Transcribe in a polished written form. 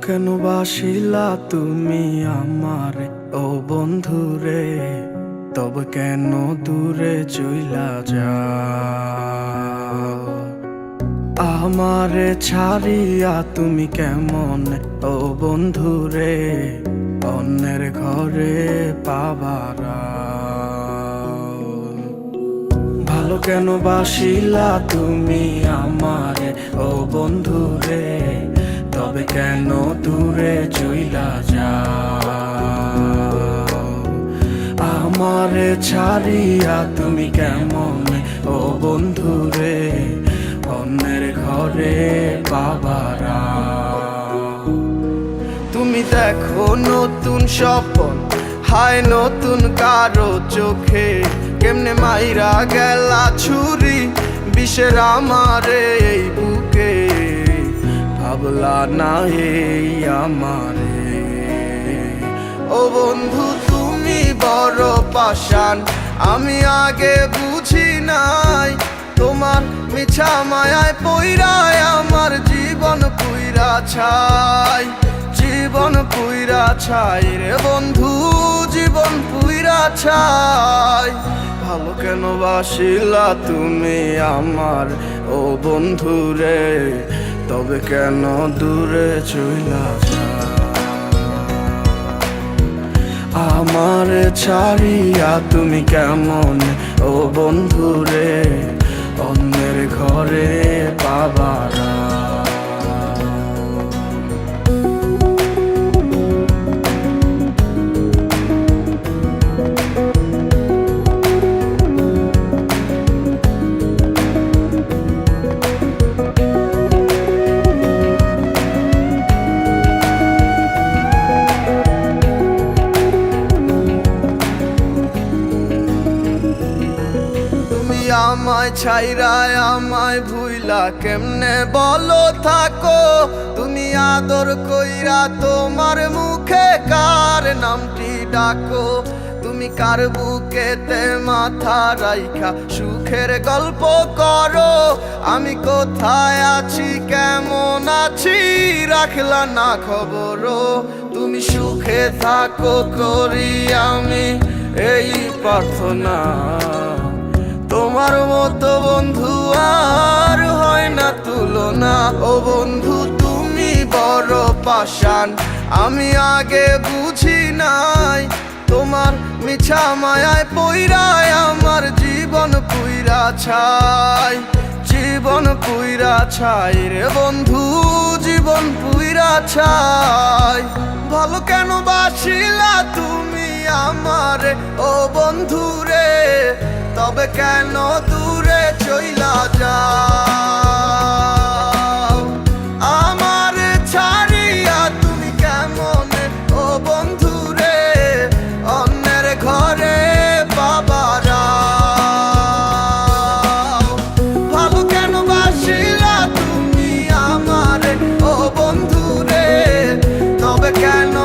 কেন বাসিলা তুমি আমারে ও বন্ধুরে, তবে কেন দূরে চইলা যাও? আমারে ছাড়িয়া তুমি কেমন ও বন্ধুরে অন্যের ঘরে পাবারা? ভালো কেন বাসিলা তুমি আমারে ও বন্ধুরে, তবে কেন দূরে চইলা যাও? আমারে ছাড়িয়া তুমি কেমন ও বন্ধুরে অন্যের ঘরে পাবারা? তুমি দেখো নতুন স্বপ্ন, হায় নতুন কারো চোখে, কেমনে মাইরা গেলা ছুরি বিষের আমারে এই বুকে। ভাবলা না এই আমারে ও বন্ধু, তুমি বড় পাষাণ, আমি আগে বুঝি নাই। তোমার মিছা মায়ায় পইরায় আমার জীবন পুইরা ছাই, জীবন পুইরা ছাই রে বন্ধু, জীবন পুইরা ছাই। ভালো কেন বাসিলা তুমি আমার ও বন্ধু রে, তবে কেন দূরে চইলা যাও? আমার ছাড়িয়া তুমি কেমন ও বন্ধু রে অন্যের ঘরে পাবারা? আমায় ছাইরায় আমায় ভুইলা কেমনে বলো থাকো? তুমি আদর কইরা তোমার মুখে কার নামটি ডাকো? তুমি কার বুকেতে মাথা রাইখা সুখের গল্প করো? আমি কোথায় আছি কেমন আছি রাখলা না খবর? তুমি সুখে থাকো করি আমি এই প্রার্থনা। তোমার মতো বন্ধু আর হয় না তুলনা। ও বন্ধু তুমি বড় পাষাণ, আমি আগে বুঝি নাই। তোমার মিছা মায়ায় পইরায় আমার জীবন পুইরা ছাই, জীবন পুইরা ছাই রে বন্ধু, জীবন পুইরা ছাই। ভালো কেন বাসিলা তুমি আমারে ও বন্ধু রে, তবে কেন দূরে চইলা যাও? আমার ছাড়িয়া তুমি কেমন ও বন্ধু রে অন্যের ঘরে পাবারা? ভালো কেন বাসিলা তুমি আমারে ও বন্ধু রে, তবে কেন